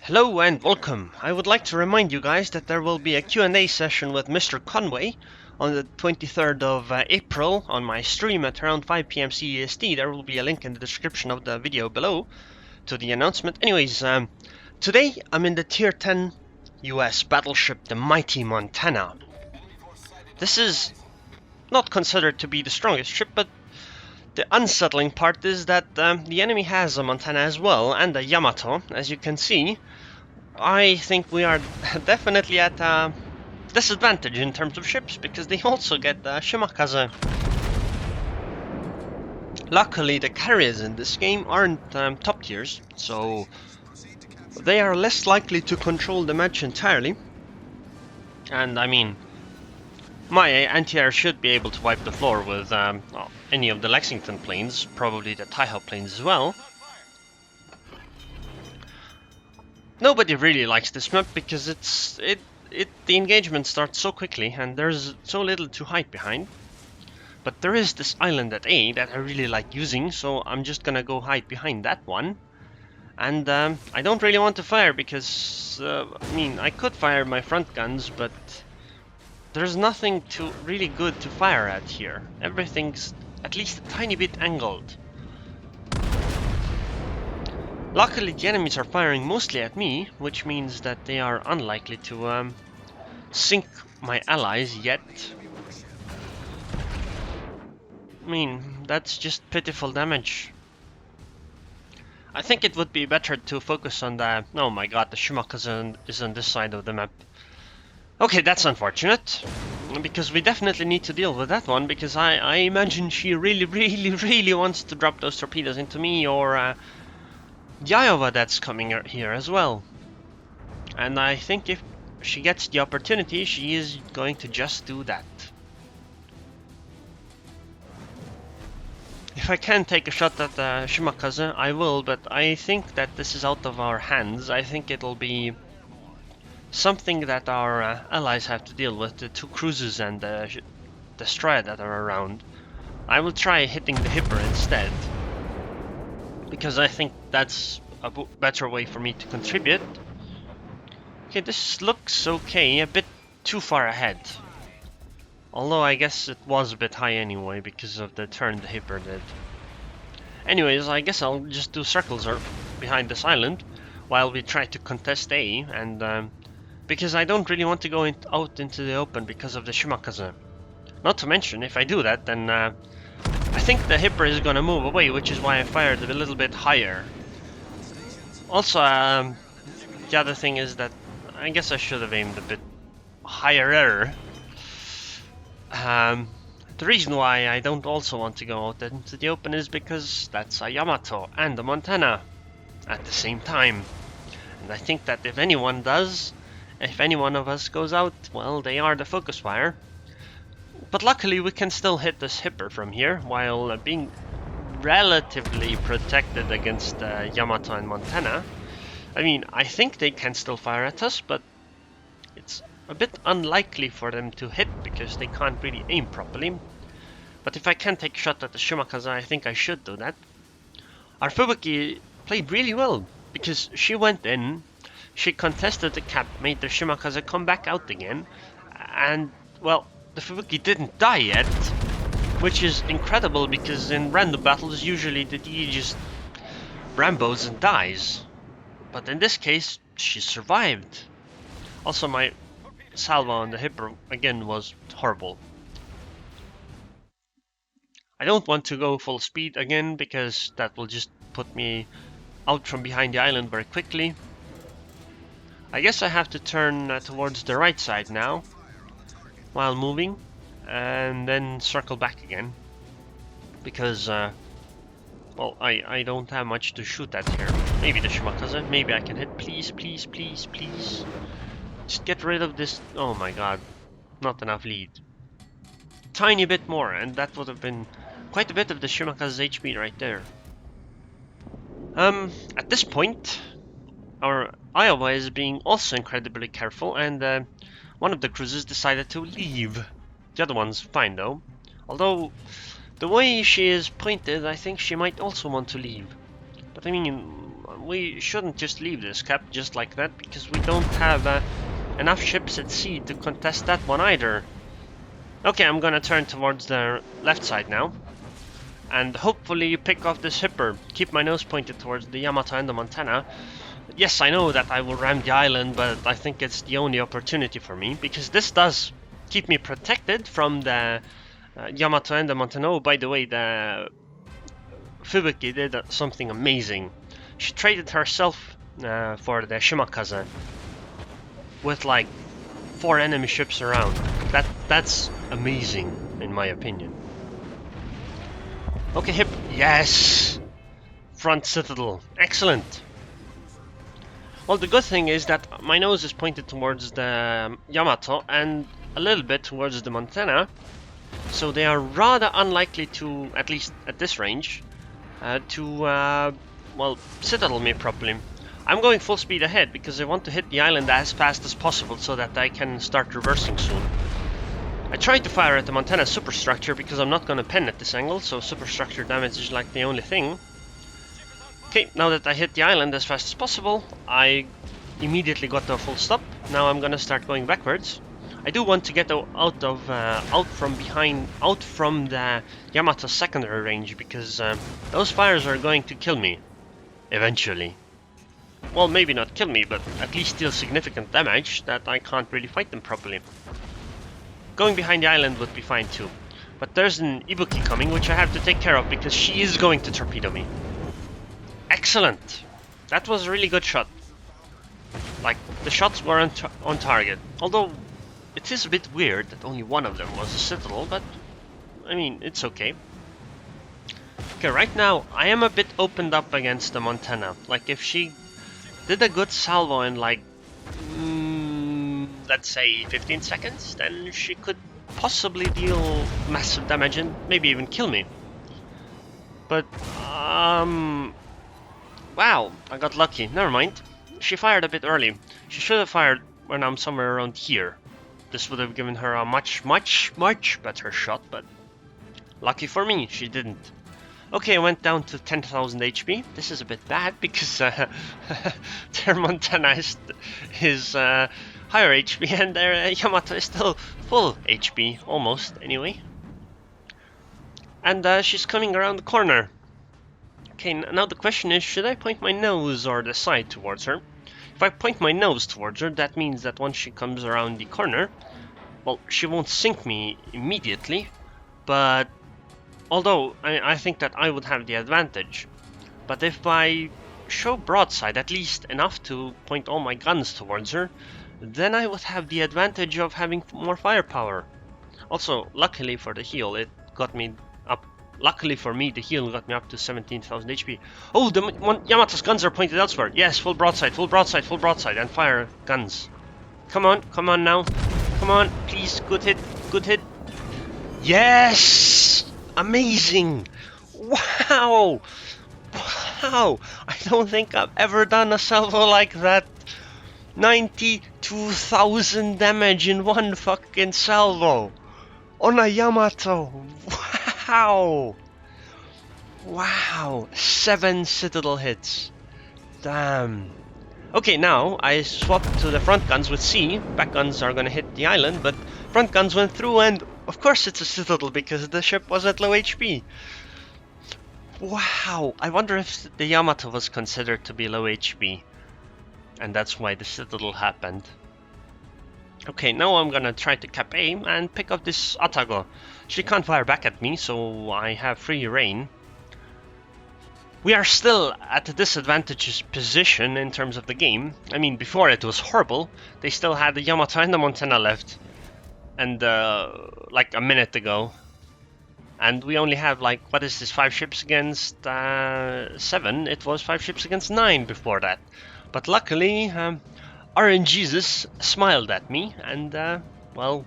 Hello and welcome. I would like to remind you guys that there will be a Q&A session with Mr. Conway on the 23rd of April on my stream at around 5 PM CEST. There will be a link in the description of the video below to the announcement. Anyways, today I'm in the Tier 10 US battleship, the Mighty Montana. This is not considered to be the strongest ship, but the unsettling part is that the enemy has a Montana as well, and a Yamato, as you can see. I think we are definitely at a disadvantage in terms of ships, because they also get Shimakaze. Luckily, the carriers in this game aren't top tiers, so they are less likely to control the match entirely. And I mean, my anti-air should be able to wipe the floor with any of the Lexington planes, probably the Taiho planes as well. Nobody really likes this map because the engagement starts so quickly and there's so little to hide behind. But there is this island at A that I really like using, so I'm just gonna go hide behind that one. And I don't really want to fire because, I mean, I could fire my front guns, but there's nothing really good to fire at here. Everything's at least a tiny bit angled. Luckily, the enemies are firing mostly at me, which means that they are unlikely to sink my allies yet. I mean, that's just pitiful damage. I think it would be better to focus on the... Oh my god, the Shimakaze is on this side of the map. Okay, that's unfortunate, because we definitely need to deal with that one, because I imagine she really wants to drop those torpedoes into me, or the Iowa that's coming here as well. And I think if she gets the opportunity, she is going to just do that. If I can take a shot at Shimakaze, I will, but I think that this is out of our hands. I think it'll be something that our allies have to deal with, the two cruisers and the destroyer that are around. I will try hitting the Hipper instead, because I think that's a better way for me to contribute. Okay, this looks okay, a bit too far ahead. Although I guess it was a bit high anyway, because of the turn the Hipper did. Anyways, I guess I'll just do circles behind this island, while we try to contest A, and because I don't really want to go out into the open because of the Shimakaze. Not to mention, if I do that, then I think the Hipper is gonna move away, which is why I fired a little bit higher. Also, the other thing is that I guess I should have aimed a bit higher. The reason why I don't also want to go out into the open is because that's a Yamato and a Montana at the same time. And I think that if any one of us goes out, well, they are the focus fire. But luckily we can still hit this Hipper from here, while being relatively protected against Yamato and Montana. I mean, I think they can still fire at us, but it's a bit unlikely for them to hit because they can't really aim properly. But if I can take a shot at the Shimakaze, I think I should do that. Our Fubuki played really well, because she went in, she contested the cap, made the Shimakaze come back out again, and, well, the Fubuki didn't die yet, which is incredible because in random battles usually the DE just Rambos and dies. But in this case, she survived. Also, my salvo on the Hipper again was horrible. I don't want to go full speed again because that will just put me out from behind the island very quickly. I guess I have to turn towards the right side now while moving, and then circle back again, because well, I don't have much to shoot at here. Maybe the Shimakaze, maybe I can hit. Please. Just get rid of this. Oh my god, not enough lead. Tiny bit more, and that would have been quite a bit of the Shimakaze's HP right there. At this point, our Iowa is being also incredibly careful, and one of the cruisers decided to leave. The other one's fine though. Although, the way she is pointed, I think she might also want to leave. But I mean, we shouldn't just leave this cap just like that, because we don't have enough ships at sea to contest that one either. Okay, I'm gonna turn towards the left side now, and hopefully pick off this hipper. Keep my nose pointed towards the Yamato and the Montana. Yes, I know that I will ram the island, but I think it's the only opportunity for me, because this does keep me protected from the Yamato and the Montana. Oh, by the way, the Fubuki did something amazing. She traded herself for the Shimakaze with like 4 enemy ships around. That's amazing in my opinion. Okay, hip. Yes! Front citadel. Excellent. Well, the good thing is that my nose is pointed towards the Yamato and a little bit towards the Montana, so they are rather unlikely to, at least at this range, well, citadel me properly. I'm going full speed ahead because I want to hit the island as fast as possible so that I can start reversing soon. I tried to fire at the Montana superstructure because I'm not going to pen at this angle, so superstructure damage is like the only thing. Okay, now that I hit the island as fast as possible, I immediately got to a full stop. Now I'm gonna start going backwards. I do want to get out from the Yamato secondary range, because those fires are going to kill me eventually. Well, maybe not kill me, but at least deal significant damage that I can't really fight them properly. Going behind the island would be fine too, but there's an Ibuki coming, which I have to take care of because she is going to torpedo me. Excellent! That was a really good shot. Like, the shots were on target. Although, it is a bit weird that only one of them was a citadel, but I mean, it's okay. Okay, right now, I am a bit opened up against the Montana. Like, if she did a good salvo in like, let's say 15 seconds, then she could possibly deal massive damage and maybe even kill me. But, wow, I got lucky. Never mind. She fired a bit early. She should have fired when I'm somewhere around here. This would have given her a much better shot, but lucky for me, she didn't. Okay, I went down to 10,000 HP. This is a bit bad because their Montana is higher HP and their Yamato is still full HP, almost, anyway. And she's coming around the corner. Okay, now the question is, should I point my nose or the side towards her? If I point my nose towards her, that means that once she comes around the corner, well, she won't sink me immediately, but although I think that I would have the advantage. But if I show broadside, at least enough to point all my guns towards her, then I would have the advantage of having more firepower. Also, luckily for the heal, it got me up. Luckily for me, the heal got me up to 17,000 HP. Oh, the Yamato's guns are pointed elsewhere. Yes, full broadside, and fire guns. Come on now. Come on, please, good hit. Yes! Amazing! Wow! I don't think I've ever done a salvo like that. 92,000 damage in one fucking salvo. On a Yamato. Wow! 7 citadel hits. Damn. Okay, now I swapped to the front guns with C. Back guns are gonna hit the island, but front guns went through, and of course it's a citadel because the ship was at low HP. Wow! I wonder if the Yamato was considered to be low HP, and that's why the citadel happened. Okay, now I'm gonna try to cap aim and pick up this Atago. She can't fire back at me, so I have free reign. We are still at a disadvantageous position in terms of the game. I mean, before it was horrible. They still had the Yamato and the Montana left, and like a minute ago. And we only have, like, what is this, 5 ships against 7? It was 5 ships against 9 before that. But luckily, RNGesus smiled at me, and well,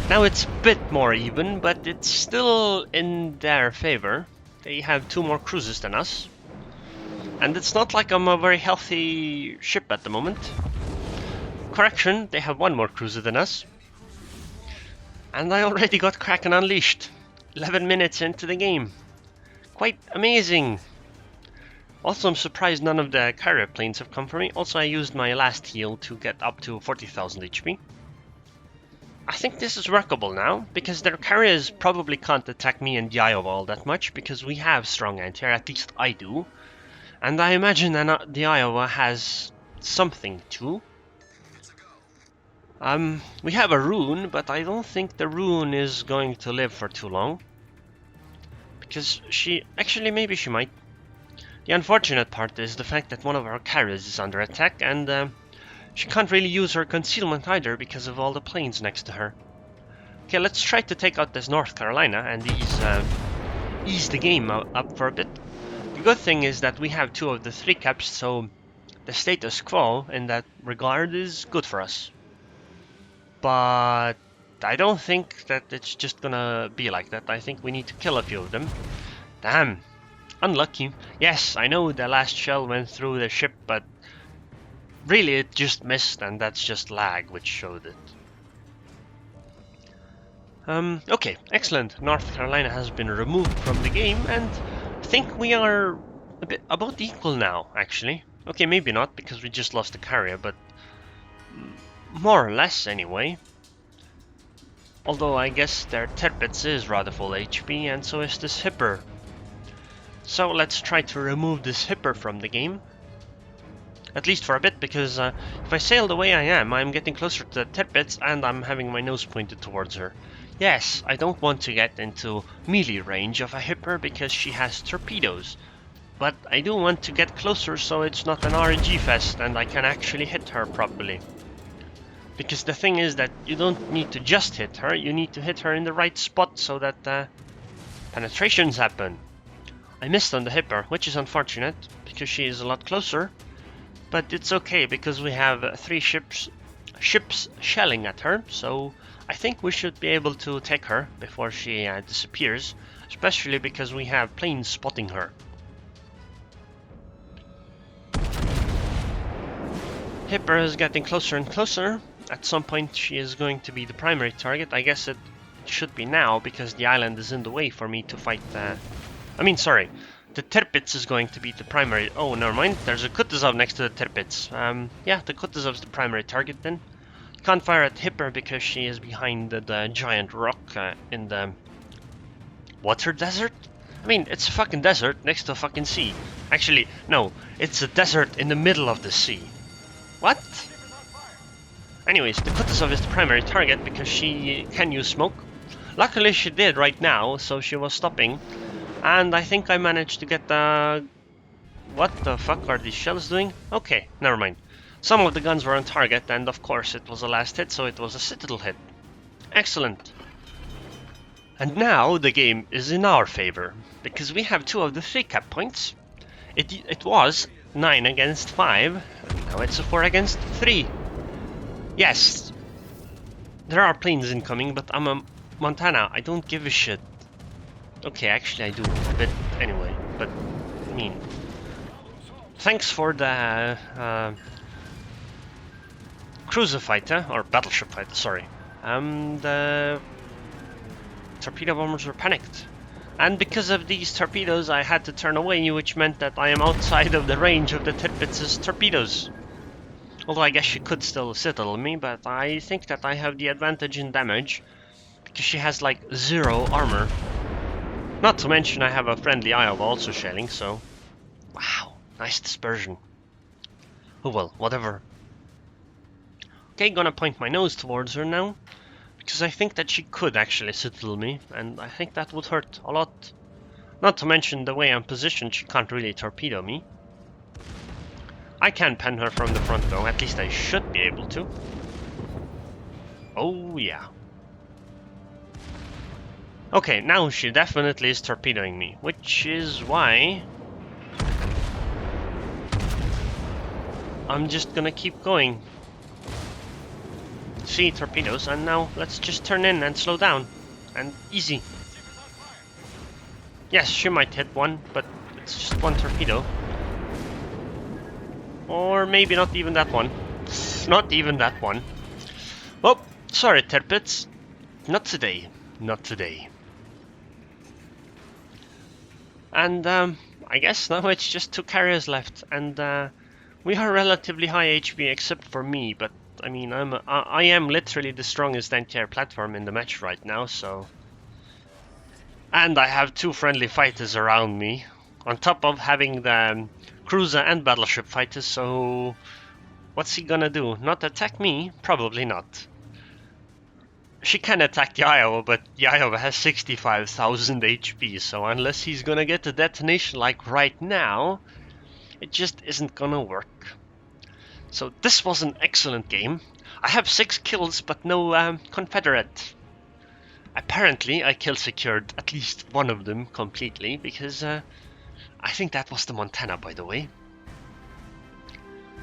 now it's a bit more even, but it's still in their favor. They have 2 more cruises than us, and it's not like I'm a very healthy ship at the moment. Correction, they have 1 more cruiser than us, and I already got Kraken unleashed 11 minutes into the game. Quite amazing. Also, I'm surprised none of the carrier planes have come for me. Also, I used my last heal to get up to 40,000 HP. I think this is workable now, because their carriers probably can't attack me and the Iowa all that much, because we have strong anti-air, at least I do. And I imagine that the Iowa has something too. We have a rune, but I don't think the rune is going to live for too long. Because actually maybe she might. The unfortunate part is the fact that one of our carriers is under attack, and she can't really use her concealment either because of all the planes next to her. Okay, let's try to take out this North Carolina and ease the game up for a bit. The good thing is that we have 2 of the 3 caps, so the status quo in that regard is good for us. But I don't think that it's just gonna be like that. I think we need to kill a few of them. Damn. Unlucky. Yes, I know the last shell went through the ship, but really it just missed, and that's just lag which showed it. Okay, excellent. North Carolina has been removed from the game, and I think we are about equal now, actually. Okay, maybe not, because we just lost the carrier, but more or less anyway. Although I guess their Tirpitz is rather full HP, and so is this Hipper. So let's try to remove this Hipper from the game. At least for a bit, because if I sail the way I am, I'm getting closer to the Tirpitz and I'm having my nose pointed towards her. Yes, I don't want to get into melee range of a Hipper because she has torpedoes. But I do want to get closer so it's not an RNG fest and I can actually hit her properly. Because the thing is that you don't need to just hit her, you need to hit her in the right spot so that penetrations happen. I missed on the Hipper, which is unfortunate, because she is a lot closer. But it's okay, because we have 3 ships shelling at her, so I think we should be able to take her before she disappears, especially because we have planes spotting her. Hipper is getting closer and closer. At some point she is going to be the primary target. I guess it should be now, because the island is in the way for me to fight the Tirpitz is going to be the primary... Oh, never mind. There's a Kutuzov next to the Tirpitz. Yeah, the Kutuzov's the primary target then. Can't fire at Hipper because she is behind the giant rock in the... water desert? I mean, it's a fucking desert next to a fucking sea. Actually, no. It's a desert in the middle of the sea. What? Anyways, the Kutuzov is the primary target because she can use smoke. Luckily she did right now, so she was stopping. And I think I managed to get the... What the fuck are these shells doing? Okay, never mind. Some of the guns were on target, and of course it was a last hit, so it was a citadel hit. Excellent. And now the game is in our favor, because we have 2 of the 3 cap points. It was 9 against 5, and now it's a 4 against 3. Yes, there are planes incoming, but I'm a Montana, I don't give a shit. Okay, actually I do, but anyway, but I mean, thanks for the cruiser fighter, or battleship fighter, sorry. The torpedo bombers were panicked. And because of these torpedoes I had to turn away, which meant that I am outside of the range of the Tirpitz's torpedoes. Although I guess she could still citadel me, but I think that I have the advantage in damage, because she has like 0 armor. Not to mention I have a friendly Iowa also shelling, so... Wow, nice dispersion. Oh well, whatever. Okay, gonna point my nose towards her now, because I think that she could actually citadel me, and I think that would hurt a lot. Not to mention the way I'm positioned, she can't really torpedo me. I can pen her from the front though, at least I should be able to. Oh yeah. Okay, now she definitely is torpedoing me, which is why I'm just gonna keep going. See, torpedoes, and now let's just turn in and slow down. And easy. Yes, she might hit one, but it's just one torpedo. Or maybe not even that one. Not even that one. Oh, sorry, Tirpitz. Not today. Not today. And I guess now it's just 2 carriers left, and we are relatively high HP except for me, but I mean, I am literally the strongest anti-air platform in the match right now, so... And I have 2 friendly fighters around me, on top of having the cruiser and battleship fighters, so... What's he gonna do? Not attack me? Probably not. She can attack the Iowa, but the Iowa has 65,000 HP, so unless he's gonna get a detonation like right now, it just isn't gonna work. So this was an excellent game. I have 6 kills, but no Confederate. Apparently, I kill secured at least one of them completely, because I think that was the Montana, by the way.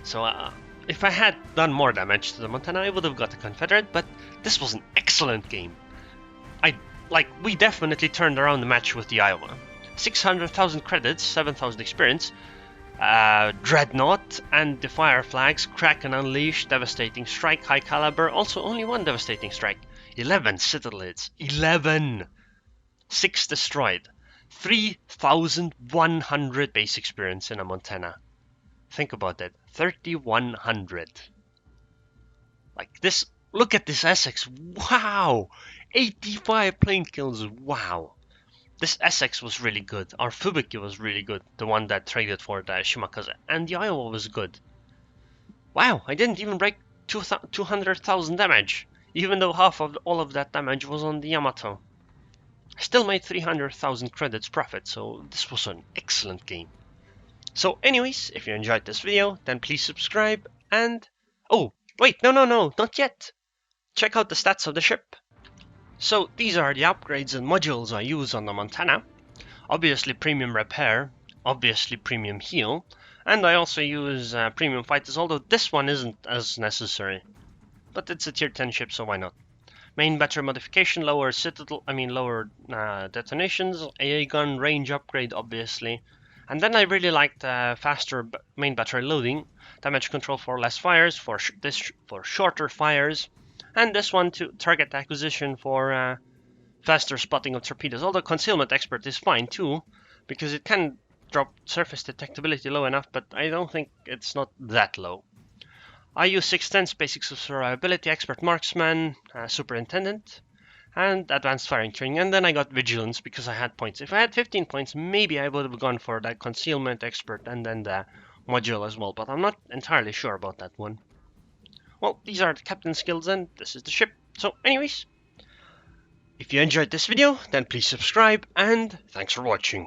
So if I had done more damage to the Montana, I would have got a Confederate, but this was an excellent game. We definitely turned around the match with the Iowa. 600,000 credits, 7,000 experience, Dreadnought and the Fire Flags, Kraken Unleashed, Devastating Strike, High Caliber, also only 1 Devastating Strike, 11 Citadelids, 11! 6 destroyed, 3,100 base experience in a Montana. Think about that, 3,100. Like this, look at this Essex, wow! 85 plane kills, wow! This Essex was really good, our Fubuki was really good, the one that traded for the Shimakaze, and the Iowa was good. Wow, I didn't even break 200,000 damage, even though half of all of that damage was on the Yamato. I still made 300,000 credits profit, so this was an excellent game. So anyways, if you enjoyed this video, then please subscribe and... Oh, wait, no, not yet! Check out the stats of the ship. So these are the upgrades and modules I use on the Montana. Obviously premium repair, obviously premium heal, and I also use premium fighters, although this one isn't as necessary. But it's a tier 10 ship, so why not? Main battery modification, lower detonations, AA gun range upgrade obviously. And then I really liked faster main battery loading, damage control for less fires, for shorter fires, and this one to target acquisition for faster spotting of torpedoes. Although concealment expert is fine too, because it can drop surface detectability low enough, but I don't think it's not that low. I use 610's basics of survivability, expert marksman, superintendent, and advanced firing training, and then I got vigilance because I had points. If I had 15 points, maybe I would have gone for that concealment expert and then the module as well, but I'm not entirely sure about that one. Well, these are the captain skills and this is the ship. So anyways, if you enjoyed this video, then please subscribe and thanks for watching.